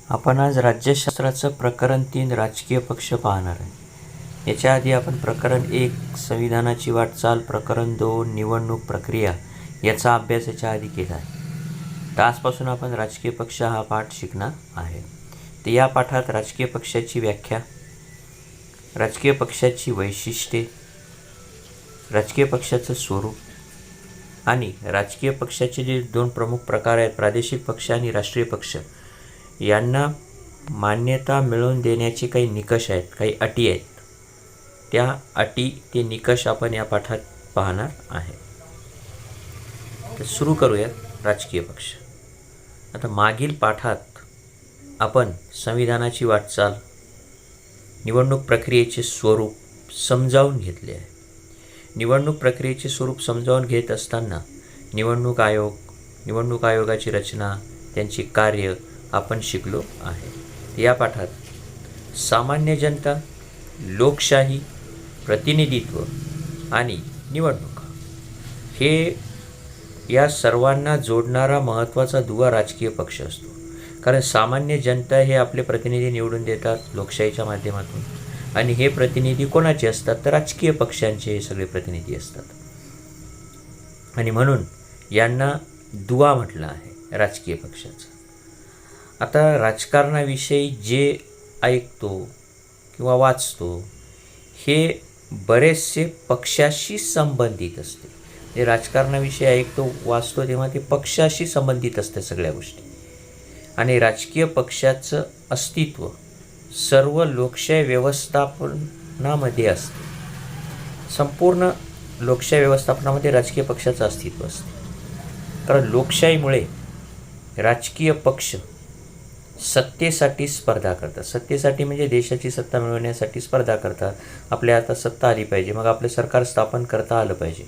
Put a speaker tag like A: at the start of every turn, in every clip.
A: आपण आज राज्यशास्त्राचं प्रकरण 3 राजकीय पक्ष पाहणार आहे. याच्या आधी आपण प्रकरण 1 संविधानाची वाटचाल, प्रकरण 2 निवडणूक प्रक्रिया याचा अभ्यास याच्या आधी केला आहे. तर आजपासून आपण राजकीय पक्ष हा पाठ शिकणार आहे. तर या पाठात राजकीय पक्षाची व्याख्या, राजकीय पक्षाची वैशिष्ट्ये, राजकीय पक्षाचं स्वरूप आणि राजकीय पक्षाचे जे 2 प्रमुख प्रकार आहेत, प्रादेशिक पक्ष आणि राष्ट्रीय पक्ष, यांना मान्यता मिळवून देण्याचे काही निकष आहेत, काही अटी आहेत. त्या अटी ते निकष आपण या पाठात पाहणार आहे. तर सुरू करूया राजकीय पक्ष. आता मागील पाठात आपण संविधानाची वाटचाल, निवडणूक प्रक्रियेचे स्वरूप समजावून घेतले आहे. निवडणूक प्रक्रियेचे स्वरूप समजावून घेत असताना निवडणूक आयोग, निवडणूक आयोगाची रचना, त्यांची कार्य आपण शिकलो आहे. या पाठात सामान्य जनता, लोकशाही, प्रतिनिधित्व आणि निवडणूक हे या सर्वांना जोडणारा महत्त्वाचा दुवा राजकीय पक्ष असतो. कारण सामान्य जनता हे आपले प्रतिनिधी निवडून देतात लोकशाहीच्या माध्यमातून, आणि हे प्रतिनिधी कोणाचे असतात? तर राजकीय पक्षांचे हे सगळे प्रतिनिधी असतात. आणि म्हणून यांना दुवा म्हटलं आहे राजकीय पक्षाचं. आता राजकारणाविषयी जे ऐकतो किंवा वाचतो हे बरेचसे पक्षाशी संबंधित असते. जे राजकारणाविषयी ऐकतो, वाचतो, तेव्हा ते पक्षाशी संबंधित असते सगळ्या गोष्टी. आणि राजकीय पक्षाचं अस्तित्व सर्व लोकशाही व्यवस्थापनामध्ये असते. संपूर्ण लोकशाही व्यवस्थापनामध्ये राजकीय पक्षाचं अस्तित्व असते. कारण लोकशाहीमुळे राजकीय पक्ष सत्तेसाठी स्पर्धा करतात. सत्तेसाठी म्हणजे देशाची सत्ता मिळवण्यासाठी स्पर्धा करतात. आपल्या आता सत्ता आली पाहिजे, मग आपलं सरकार स्थापन करता आलं पाहिजे.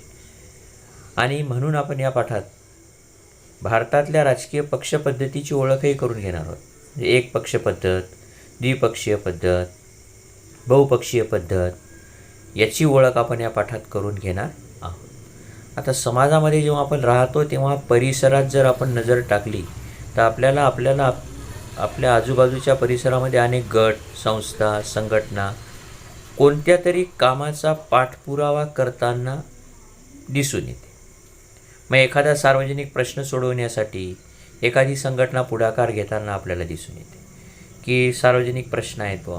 A: आणि म्हणून आपण या पाठात भारतातल्या राजकीय पक्ष पद्धतीची ओळखही करून घेणार आहोत. म्हणजे एक पक्ष पद्धत, द्विपक्षीय पद्धत, बहुपक्षीय पद्धत याची ओळख आपण या पाठात करून घेणार आहोत. आता समाजामध्ये जेव्हा आपण राहतो तेव्हा परिसरात जर आपण नजर टाकली तर आपल्याला आपल्या आजूबाजूच्या परिसरामध्ये अनेक गट, संस्था, संघटना कोणत्या तरी कामाचा पाठपुरावा करताना दिसून येते. मग एखादा सार्वजनिक प्रश्न सोडवण्यासाठी एखादी संघटना पुढाकार घेताना आपल्याला दिसून येते की सार्वजनिक प्रश्न आहेत,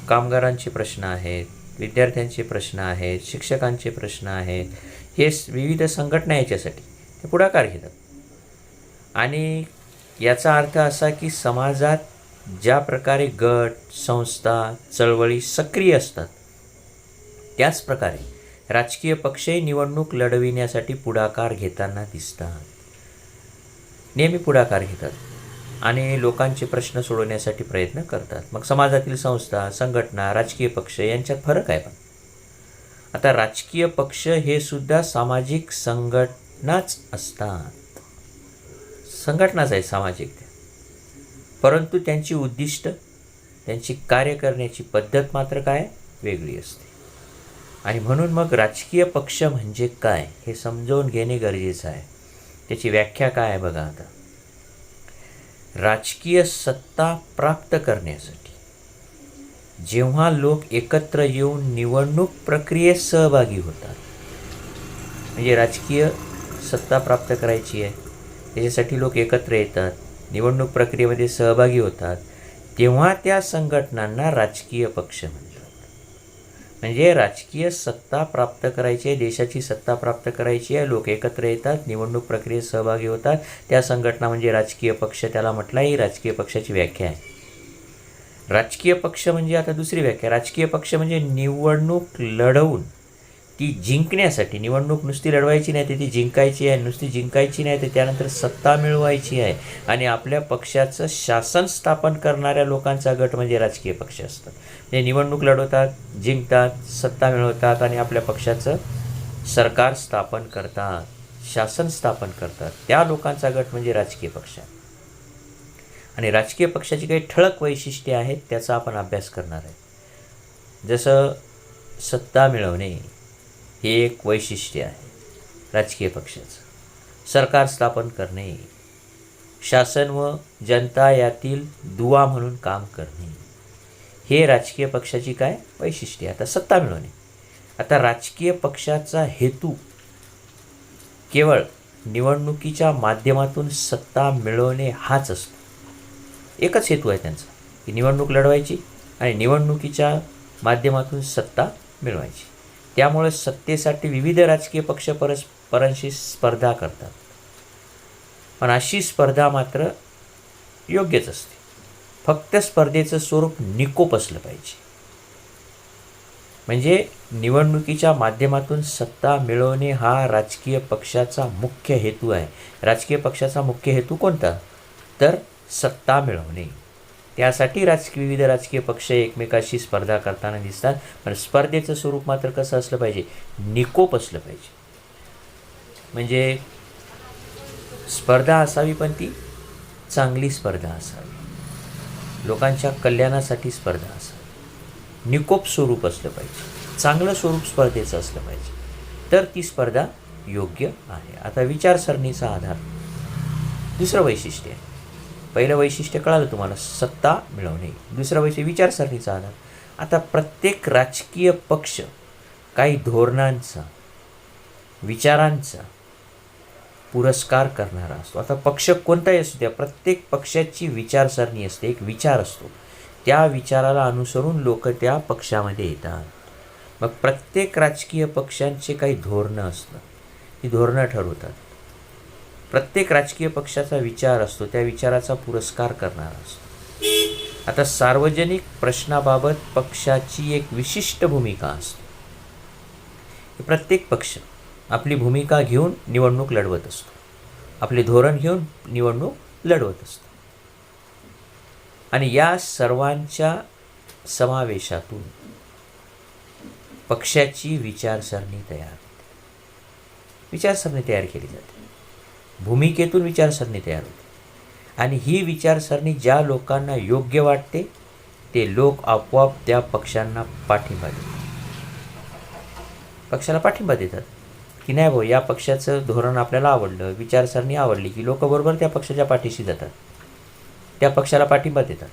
A: कामगारांचे प्रश्न आहेत, विद्यार्थ्यांचे प्रश्न आहेत, शिक्षकांचे प्रश्न आहेत. हे विविध संघटना याच्यासाठी ते पुढाकार घेतात. आणि याचा अर्थ असा की समाजात ज्या प्रकारे गट, संस्था, चळवळी सक्रिय असतात, त्याच प्रकारे राजकीय पक्षही निवडणूक लढविण्यासाठी पुढाकार घेताना दिसतात. नेहमी पुढाकार घेतात आणि लोकांचे प्रश्न सोडवण्यासाठी प्रयत्न करतात. मग समाजातील संस्था, संघटना, राजकीय पक्ष यांच्यात फरक आहे. पण आता राजकीय पक्ष हे सुद्धा सामाजिक संघटनाच असतात. संघटनाच आहे सामाजिक, परंतु त्यांची उद्दिष्ट, त्यांची कार्य करण्याची पद्धत मात्र काय वेगळी असते. आणि म्हणून मग राजकीय पक्ष म्हणजे काय हे समजावून घेणे गरजेचं आहे. त्याची व्याख्या काय आहे बघा. आता राजकीय सत्ता प्राप्त करण्यासाठी जेव्हा लोक एकत्र येऊन निवडणूक प्रक्रियेत सहभागी होतात, म्हणजे राजकीय सत्ता प्राप्त करायची आहे, त्याच्यासाठी लोक एकत्र येतात, निवडणूक प्रक्रियेमध्ये सहभागी होतात, तेव्हा त्या संघटनांना राजकीय पक्ष म्हणतात. म्हणजे राजकीय सत्ता प्राप्त करायची आहे, देशाची सत्ता प्राप्त करायची आहे, लोक एकत्र येतात, निवडणूक प्रक्रियेत सहभागी होतात, त्या संघटना म्हणजे राजकीय पक्ष. त्याला म्हटलं ही राजकीय पक्षाची व्याख्या आहे. राजकीय पक्ष म्हणजे आता दुसरी व्याख्या, राजकीय पक्ष म्हणजे निवडणूक लढवून ती जिंकण्यासाठी, निवडणूक नुसती लढवायची नाही तर ती जिंकायची आहे, नुसती जिंकायची नाही तर त्यानंतर सत्ता मिळवायची आहे, आणि आपल्या पक्षाचं शासन स्थापन करणाऱ्या लोकांचा गट म्हणजे राजकीय पक्ष असतात. म्हणजे निवडणूक लढवतात, जिंकतात, सत्ता मिळवतात आणि आपल्या पक्षाचं सरकार स्थापन करतात, शासन स्थापन करतात. त्या लोकांचा गट म्हणजे राजकीय पक्ष. आणि राजकीय पक्षाची काही ठळक वैशिष्ट्ये आहेत, त्याचा आपण अभ्यास करणार आहे. जसं सत्ता मिळवणे हे एक वैशिष्ट्य आहे राजकीय पक्षाचं. सरकार स्थापन करणे, शासन व जनता यातील दुवा म्हणून काम करणे, हे राजकीय पक्षाची काय वैशिष्ट्ये. आता सत्ता मिळवणे. आता राजकीय पक्षाचा हेतू केवळ निवडणुकीच्या माध्यमातून सत्ता मिळवणे हाच असतो. एकच हेतू आहे त्यांचा, की निवडणूक लढवायची आणि निवडणुकीच्या माध्यमातून सत्ता मिळवायची. त्यामुळे सत्तेसाठी विविध राजकीय पक्ष परस्परांशी स्पर्धा करतात. पण अशी स्पर्धा मात्र योग्यच असते. फक्त स्पर्धेचं स्वरूप निकोप असलं पाहिजे. म्हणजे निवडणुकीच्या माध्यमातून सत्ता मिळवणे हा राजकीय पक्षाचा मुख्य हेतू आहे. राजकीय पक्षाचा मुख्य हेतू कोणता? तर सत्ता मिळवणे. त्यासाठी विविध राजकीय पक्ष एकमेकाशी स्पर्धा करताना दिसतात. पण स्पर्धेचं स्वरूप मात्र कसं असलं पाहिजे? निकोप असलं पाहिजे. म्हणजे स्पर्धा असावी, पण ती चांगली स्पर्धा असावी, लोकांच्या कल्याणासाठी स्पर्धा असावी, निकोप स्वरूप असलं पाहिजे, चांगलं स्वरूप स्पर्धेचं असलं पाहिजे, तर ती स्पर्धा योग्य आहे. आता विचारसरणीचा आधार दुसरं वैशिष्ट्य आहे. पहिलं वैशिष्ट्य कळालं तुम्हाला, सत्ता मिळवणे. दुसरं वैशिष्ट्य विचारसरणीचा आधार. आता प्रत्येक राजकीय पक्ष काही धोरणांचा, विचारांचा पुरस्कार करणारा असतो. आता पक्ष कोणताही असतो, त्या प्रत्येक पक्षाची विचारसरणी असते, एक विचार असतो. त्या विचाराला अनुसरून लोक त्या पक्षामध्ये येतात. मग प्रत्येक राजकीय पक्षांचे काही धोरणं असतात, ती धोरणं ठरवतात. प्रत्येक राजकीय पक्षाचा विचार असतो, त्या विचाराचा पुरस्कार करणारा असतो. आता सार्वजनिक प्रश्नाबाबत पक्षाची एक विशिष्ट भूमिका असते. प्रत्येक पक्ष आपली भूमिका घेऊन निवडणूक लढवत असतो, आपले धोरण घेऊन निवडणूक लढवत असतो. आणि या सर्वांच्या समावेशातून पक्षाची विचारसरणी तयार होते. विचारसरणी तयार केली जाते, भूमिकेतून विचारसरणी तयार होते. आणि ही विचारसरणी ज्या लोकांना योग्य वाटते ते लोक आपोआप त्या पक्षांना पाठिंबा देतात. पक्षाला पाठिंबा देतात की नाही भाऊ, या पक्षाचं धोरण आपल्याला आवडलं, विचारसरणी आवडली, की लोक बरोबर त्या पक्षाच्या पाठीशी जातात, त्या पक्षाला पाठिंबा देतात.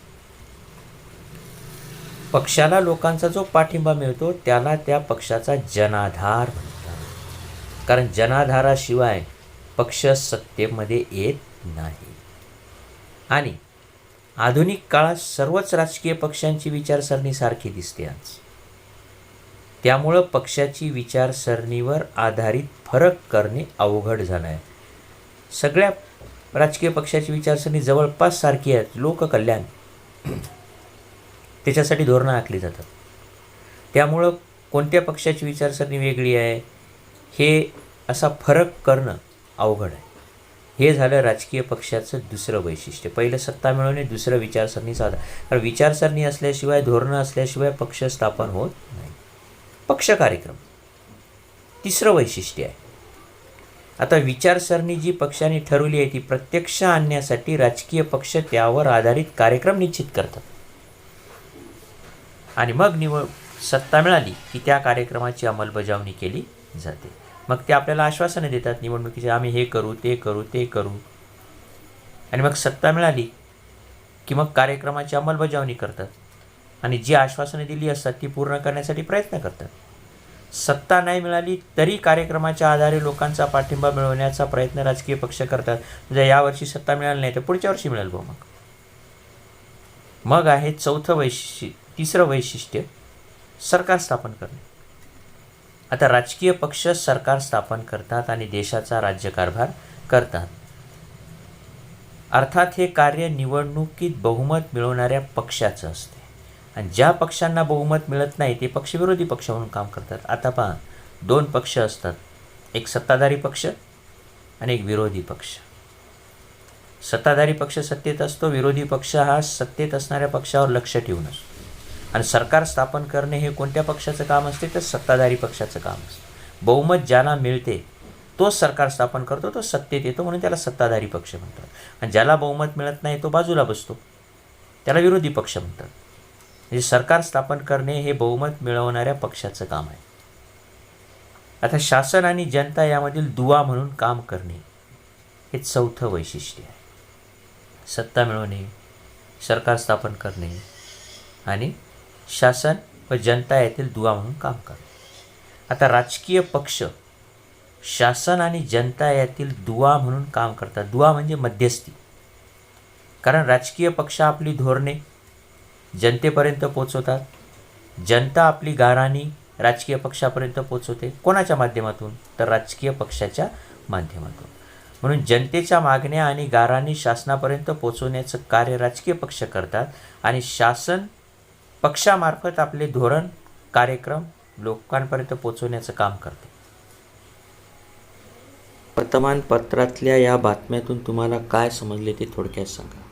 A: पक्षाला लोकांचा जो पाठिंबा मिळतो त्याला त्या पक्षाचा जनाधार म्हणतात. कारण जनाधाराशिवाय पक्ष सत्तेमध्ये येत नाही. आणि आधुनिक काळात सर्वच राजकीय पक्षांची विचारसरणी सारखी दिसते आज. त्यामुळं पक्षाची विचारसरणीवर आधारित फरक करणे अवघड झालं आहे. सगळ्या राजकीय पक्षाची विचारसरणी जवळपास सारखी आहे. लोककल्याण, त्याच्यासाठी धोरणं आखली जातात. त्यामुळं कोणत्या पक्षाची विचारसरणी वेगळी आहे हे असा फरक करणं अवघड आहे. हे झालं राजकीय पक्षाचं दुसरं वैशिष्ट्य. पहिलं सत्ता मिळवणे, दुसरं विचारसरणीचा आधार. कारण विचारसरणी असल्याशिवाय, धोरणं असल्याशिवाय पक्ष स्थापन होत नाही. पक्ष कार्यक्रम तिसरं वैशिष्ट्य आहे. आता विचारसरणी जी पक्षाने ठरवली आहे ती प्रत्यक्ष आणण्यासाठी राजकीय पक्ष त्यावर आधारित कार्यक्रम निश्चित करतात. आणि मग सत्ता मिळाली की त्या कार्यक्रमाची अंमलबजावणी केली जाते. मग ते आपल्याला आश्वासनं देतात निवडणुकीचे, आम्ही हे करू, ते करू, ते करू. आणि मग सत्ता मिळाली की मग कार्यक्रमाची अंमलबजावणी करतात आणि जी आश्वासनं दिली असतात ती पूर्ण करण्यासाठी प्रयत्न करतात. सत्ता नाही मिळाली तरी कार्यक्रमाच्या आधारे लोकांचा पाठिंबा मिळवण्याचा प्रयत्न राजकीय पक्ष करतात. म्हणजे यावर्षी सत्ता मिळाली नाही तर पुढच्या वर्षी मिळेल भाऊ. मग आहे तिसरं वैशिष्ट्य, सरकार स्थापन करणे. आता राजकीय पक्ष सरकार स्थापन करतात आणि देशाचा राज्यकारभार करतात. अर्थात हे कार्य निवडणुकीत बहुमत मिळवणाऱ्या पक्षाचं असते. आणि ज्या पक्षांना बहुमत मिळत नाही ते पक्ष विरोधी पक्ष म्हणून काम करतात. आता पहा, दोन पक्ष असतात, एक सत्ताधारी पक्ष आणि एक विरोधी पक्ष. सत्ताधारी पक्ष सत्तेत असतो, विरोधी पक्ष हा सत्तेत असणाऱ्या पक्षावर लक्ष ठेवून असतो. आणि सरकार स्थापन करणे हे कोणत्या पक्षाचं काम असते तर सत्ताधारी पक्षाचं काम असतं. बहुमत ज्याला मिळते तोच सरकार स्थापन करतो, तो सत्तेत येतो, म्हणून त्याला सत्ताधारी पक्ष म्हणतात. आणि ज्याला बहुमत मिळत नाही तो बाजूला बसतो, त्याला विरोधी पक्ष म्हणतात. म्हणजे सरकार स्थापन करणे हे बहुमत मिळवणाऱ्या पक्षाचं काम आहे. आता शासन आणि जनता यामधील दुवा म्हणून काम करणे हे चौथं वैशिष्ट्य आहे. सत्ता मिळवणे, सरकार स्थापन करणे आणि शासन व जनता यातील दुवा म्हणून काम करणे. आता राजकीय पक्ष शासन आणि जनता यातील दुवा म्हणून काम करतात. दुवा म्हणजे मध्यस्थी. कारण राजकीय पक्ष आपली धोरणे जनतेपर्यंत पोचवतात. जनता आपली गाऱ्हाणी राजकीय पक्षापर्यंत पोचवते. कोणाच्या माध्यमातून? तर राजकीय पक्षाच्या माध्यमातून. म्हणून जनतेच्या मागण्या आणि गाऱ्हाणी शासनापर्यंत पोचवण्याचं कार्य राजकीय पक्ष करतात आणि शासन पक्षामार्फत आपले धोरण कार्यक्रम लोकांपर्यंत पोचवण्याचं काम करते. वर्तमानपत्रातल्या या बातम्यातून तुम्हाला काय समजले ते थोडक्यात सांगा.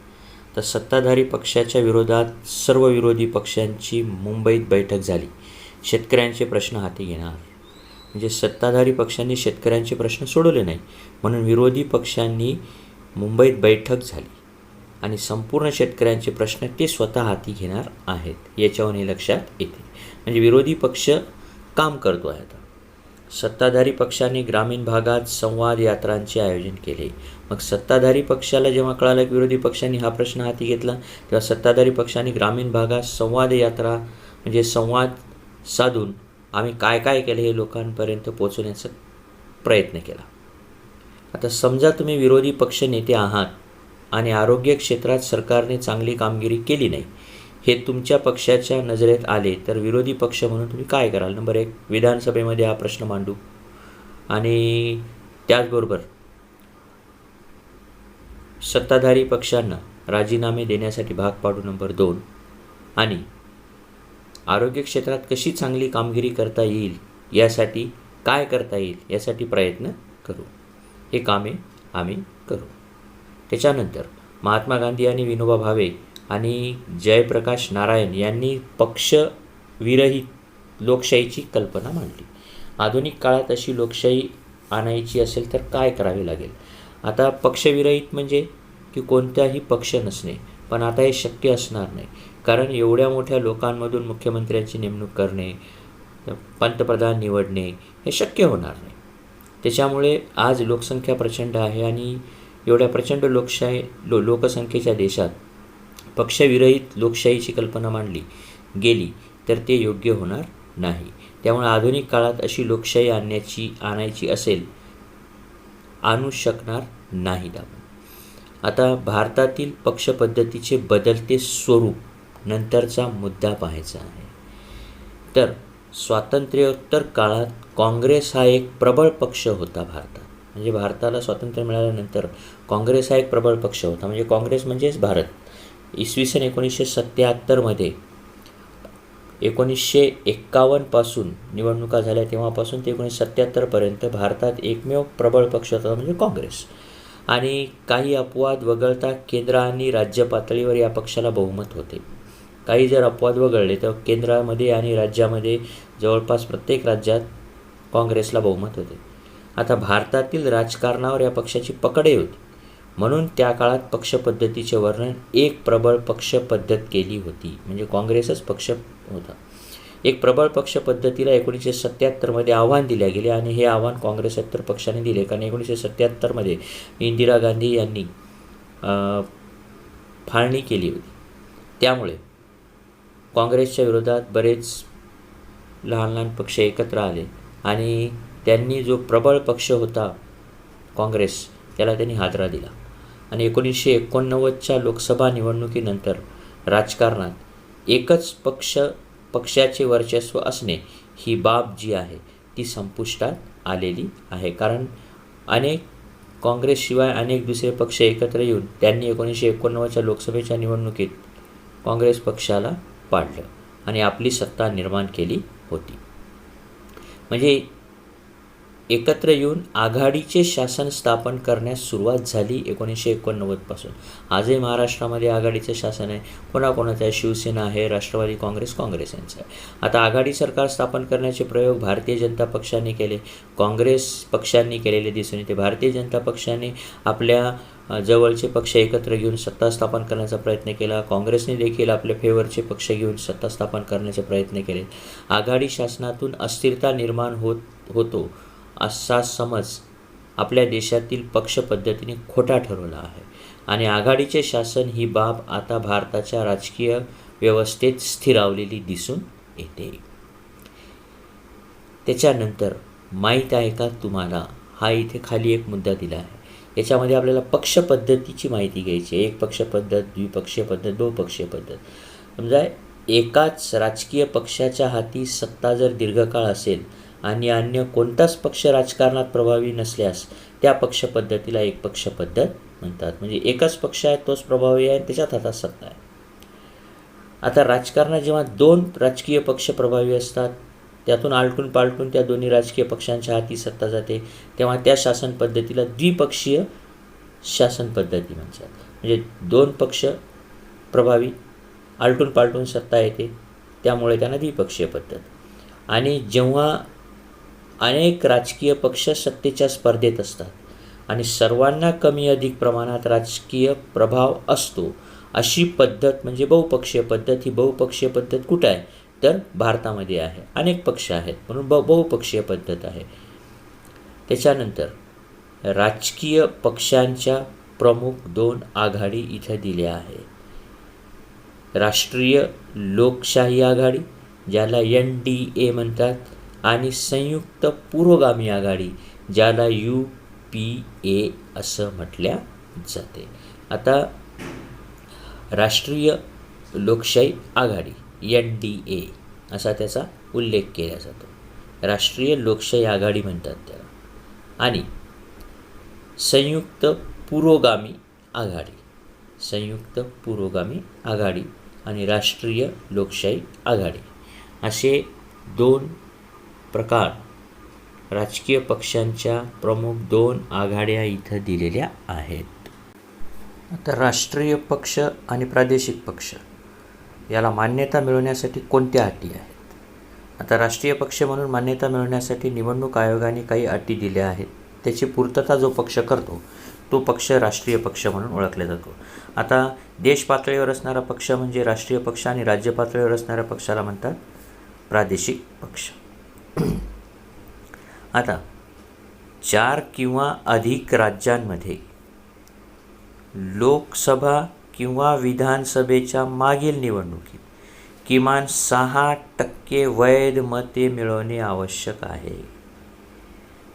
A: तर सत्ताधारी पक्षाच्या विरोधात सर्व विरोधी पक्षांची मुंबईत बैठक झाली. शेतकऱ्यांचे प्रश्न हाती घेणार. म्हणजे सत्ताधारी पक्षांनी शेतकऱ्यांचे प्रश्न सोडवले नाही, म्हणून विरोधी पक्षांनी मुंबईत बैठक झाली आणि संपूर्ण शेतकऱ्यांचे प्रश्न ते स्वतः हाती घेणार आहेत. याच्यावरून हे लक्षात येते. म्हणजे विरोधी पक्ष काम करतो आहे. आता सत्ताधारी पक्षाने ग्रामीण भागात संवाद यात्रांचे आयोजन केले. मग सत्ताधारी पक्षाला जेव्हा कळालं की विरोधी पक्षांनी हा प्रश्न हाती घेतला, तेव्हा सत्ताधारी पक्षाने ग्रामीण भागात संवाद यात्रा म्हणजे संवाद साधून आम्ही काय काय केलं हे लोकांपर्यंत पोचवण्याचा प्रयत्न केला. आता समजा तुम्ही विरोधी पक्ष नेते आहात आणि आरोग्य क्षेत्रात सरकारने चांगली कामगिरी केली नाही हे तुमच्या पक्षाच्या नजरेत आले, तर विरोधी पक्ष म्हणून तुम्ही काय कराल? नंबर 1, विधानसभेमध्ये हा प्रश्न मांडू आणि त्याचबरोबर सत्ताधारी पक्षांना राजीनामे देण्यासाठी भाग पाडू. नंबर 2, आणि आरोग्य क्षेत्रात कशी चांगली कामगिरी करता येईल यासाठी काय करता येईल यासाठी प्रयत्न करू. हे कामे आम्ही करू. त्याच्यानंतर महात्मा गांधी आणि विनोबा भावे आणि जयप्रकाश नारायण यांनी पक्षविरहित लोकशाहीची कल्पना मांडली. आधुनिक काळात अशी लोकशाही आणायची असेल तर काय करावे लागेल? आता पक्षविरहित म्हणजे की कोणताही पक्ष नसणे, पण आता हे शक्य असणार नाही. कारण एवढ्या मोठ्या लोकांमधून मुख्यमंत्र्यांची नेमणूक करणे, पंतप्रधान निवडणे हे शक्य होणार नाही. त्याच्यामुळे आज लोकसंख्या प्रचंड आहे आणि एवढ्या प्रचंड लोकसंख्येच्या देशात पक्षविरहित लोकशाहीची कल्पना मांडली गेली तर ते योग्य होणार नाही. त्यामुळे आधुनिक काळात अशी लोकशाही आणायची असेल आणू शकणार नाहीत आपण. आता भारतातील पक्षपद्धतीचे बदलते स्वरूप नंतरचा मुद्दा पाहायचा आहे. तर स्वातंत्र्योत्तर काळात काँग्रेस हा एक प्रबळ पक्ष होता भारतात. म्हणजे भारताला स्वातंत्र्य मिळाल्यानंतर काँग्रेस हा एक प्रबळ पक्ष होता. म्हणजे काँग्रेस म्हणजेच भारत. इसवी सन 1977मध्ये 1951 पासून निवडणुका झाल्या तेव्हापासून ते 1977पर्यंत भारतात एकमेव प्रबळ पक्ष होता म्हणजे काँग्रेस. आणि काही अपवाद वगळता केंद्र आणि राज्य पातळीवर या पक्षाला बहुमत होते. काही जर अपवाद वगळले तर केंद्रामध्ये आणि राज्यामध्ये जवळपास प्रत्येक राज्यात काँग्रेसला बहुमत होते. आता भारतातील राजकारणावर या पक्षाची पकडही होती, म्हणून त्या काळात पक्षपद्धतीचे वर्णन एक प्रबळ पक्ष पद्धत केली होती. म्हणजे काँग्रेसच पक्ष होता. एक प्रबळ पक्ष पद्धतीला 1977मध्ये आव्हान दिले गेले आणि हे आव्हान काँग्रेसेतर पक्षाने दिले. कारण 1977मध्ये इंदिरा गांधी यांनी फाळणी केली होती. त्यामुळे काँग्रेसच्या विरोधात बरेच लहान लहान पक्ष एकत्र आले आणि त्यांनी जो प्रबळ पक्ष होता काँग्रेस त्याला त्यांनी हादरा दिला. आणि 1989च्या लोकसभा निवडणुकीनंतर राजकारणात एकच पक्षाचे वर्चस्व असणे ही बाब जी आहे ती संपुष्टात आलेली आहे. कारण काँग्रेसशिवाय अनेक दुसरे पक्ष एकत्र येऊन त्यांनी 1989च्या लोकसभेच्या निवडणुकीत काँग्रेस पक्षाला पाडलं आणि आपली सत्ता निर्माण केली होती. म्हणजे एकत्र येऊन आघाडीचे शासन स्थापन करण्यास सुरुवात झाली 1989 पासून. आजही महाराष्ट्रामध्ये आघाडीचं शासन आहे. कोणाकोणाचं आहे? शिवसेना आहे, राष्ट्रवादी काँग्रेस यांचं आहे. आता आघाडी सरकार स्थापन करण्याचे प्रयोग भारतीय जनता पक्षाने केले, काँग्रेस पक्षांनी केलेले दिसून येते. भारतीय जनता पक्षाने आपल्या जवळचे पक्ष एकत्र घेऊन सत्ता स्थापन करण्याचा प्रयत्न केला. काँग्रेसने देखील आपले फेवरचे पक्ष घेऊन सत्ता स्थापन करण्याचे प्रयत्न केले. आघाडी शासनातून अस्थिरता निर्माण होतो असा समज आपल्या देशातील पक्षपद्धतीने खोटा ठरवला आहे. आणि आघाडीचे शासन ही बाब आता भारताच्या राजकीय व्यवस्थेत स्थिरावलेली दिसून येते. त्याच्यानंतर माहीत आहे का तुम्हाला, हा इथे खाली एक मुद्दा दिला आहे. याच्यामध्ये आपल्याला पक्ष पद्धतीची माहिती घ्यायची आहे. एक पक्ष पद्धत, द्विपक्षीय पद्धत, बहुपक्षीय पद्धत. समजा एकाच राजकीय पक्षाच्या हाती सत्ता जर दीर्घकाळ असेल आणि अन्य कोणताच पक्ष राजकारणात प्रभावी नसल्यास त्या पक्ष पद्धतीला एक पक्ष पद्धत म्हणतात. म्हणजे एकच पक्ष आहे, तोच प्रभावी आहे, त्याच्यात हातात सत्ता आहे. आता राजकारणात जेव्हा दोन राजकीय पक्ष प्रभावी असतात, त्यातून आलटून पालटून त्या दोन्ही राजकीय पक्षांच्या हाती सत्ता जाते, तेव्हा त्या शासन पद्धतीला द्विपक्षीय शासन पद्धती म्हणतात. म्हणजे दोन पक्ष प्रभावी, आलटून पालटून सत्ता येते, त्यामुळे त्यांना द्विपक्षीय पद्धत. आणि जेव्हा अनेक राजकीय पक्ष सत्तेच्या स्पर्धेत असतात आणि सर्वांना कमी अधिक प्रमाणात राजकीय प्रभाव असतो, अशी पद्धत म्हणजे बहुपक्षीय पद्धत. ही बहुपक्षीय पद्धत कुठं आहे तर भारतामध्ये आहे. अनेक पक्ष आहेत म्हणून बहुपक्षीय पद्धत आहे. त्याच्यानंतर राजकीय पक्षांच्या प्रमुख 2 आघाडी इथे दिल्या आहे. राष्ट्रीय लोकशाही आघाडी, ज्याला NDA म्हणतात, आणि संयुक्त पुरोगामी आघाडी, ज्याला UPA असं म्हटल्या जाते. आता राष्ट्रीय लोकशाही आघाडी NDA असा त्याचा उल्लेख केला जातो. राष्ट्रीय लोकशाही आघाडी म्हणतात त्याला. आणि संयुक्त पुरोगामी आघाडी, संयुक्त पुरोगामी आघाडी आणि राष्ट्रीय लोकशाही आघाडी असे 2 प्रकार राजकीय पक्षांच्या प्रमुख 2 आघाड्या इथं दिलेल्या आहेत. आता राष्ट्रीय पक्ष आणि प्रादेशिक पक्ष याला मान्यता मिळवण्यासाठी कोणत्या अटी आहेत? आता राष्ट्रीय पक्ष म्हणून मान्यता मिळवण्यासाठी निवडणूक आयोगाने काही अटी दिल्या आहेत. त्याची पूर्तता जो पक्ष करतो तो पक्ष राष्ट्रीय पक्ष म्हणून ओळखला जातो. आता देश पातळीवर असणारा पक्ष म्हणजे राष्ट्रीय पक्ष आणि राज्य पातळीवर असणाऱ्या पक्षाला म्हणतात प्रादेशिक पक्ष. आता 4 किंवा अधिक राज्यांमध्ये लोकसभा किंवा विधानसभेच्या मागील निवडणुकीत किमान 6% वैध मते मिळवणे आवश्यक आहे.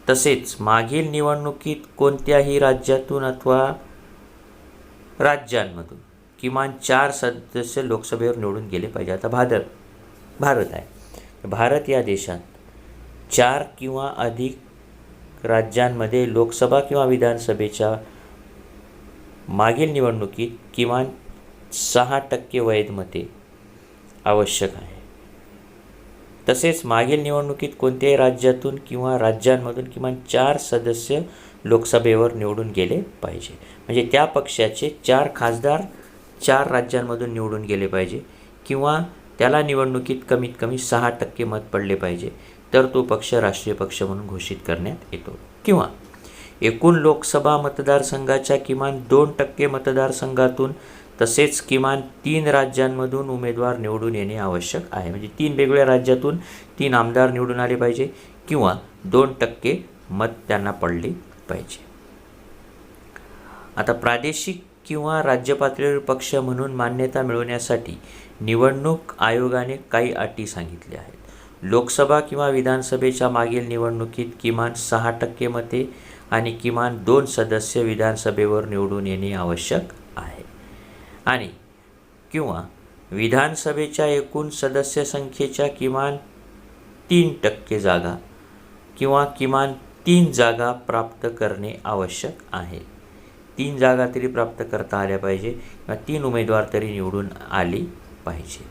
A: तसेच मागील निवडणुकीत कोणत्याही राज्यातून अथवा राज्यांमधून किमान 4 सदस्य लोकसभेवर निवडून गेले पाहिजे. आता भारत आहे. भारत या देशात 4 किंवा अधिक राज्यांमध्ये लोकसभा किंवा विधानसभेच्या मागील निवडणुकीत किमान 6% वैध मते आवश्यक आहे. तसेच मागील निवडणुकीत कोणत्याही राज्यातून किंवा राज्यांमधून किमान 4 सदस्य लोकसभेवर निवडून गेले पाहिजे. म्हणजे त्या पक्षाचे 4 खासदार 4 राज्यांमधून निवडून गेले पाहिजे किंवा त्याला निवडणुकीत कमीत कमी 6% मत पडले पाहिजे, तर तो पक्ष राष्ट्रीय पक्ष म्हणून घोषित करण्यात येतो. किंवा एकूण लोकसभा मतदारसंघाच्या किमान 2% मतदारसंघातून तसेच किमान 3 राज्यांमधून उमेदवार निवडून येणे आवश्यक आहे. म्हणजे 3 वेगवेगळ्या राज्यातून 3 आमदार निवडून आले पाहिजे किंवा 2% मत त्यांना पडले पाहिजे. आता प्रादेशिक किंवा राज्य पातळीवर पक्ष म्हणून मान्यता मिळवण्यासाठी निवडणूक आयोगाने काही अटी सांगितल्या आहेत. लोकसभा किंवा विधानसभेच्या मागील निवडणुकीत किमान 6% मते आणि किमान 2 सदस्य विधानसभेवर निवडून येणे आवश्यक आहे. आणि किंवा विधानसभेच्या एकूण सदस्य संख्येच्या किमान 3% जागा किंवा किमान 3 जागा प्राप्त करणे आवश्यक आहे. 3 जागा तरी प्राप्त करता आल्या पाहिजे किंवा 3 उमेदवार तरी निवडून आली पाहिजे.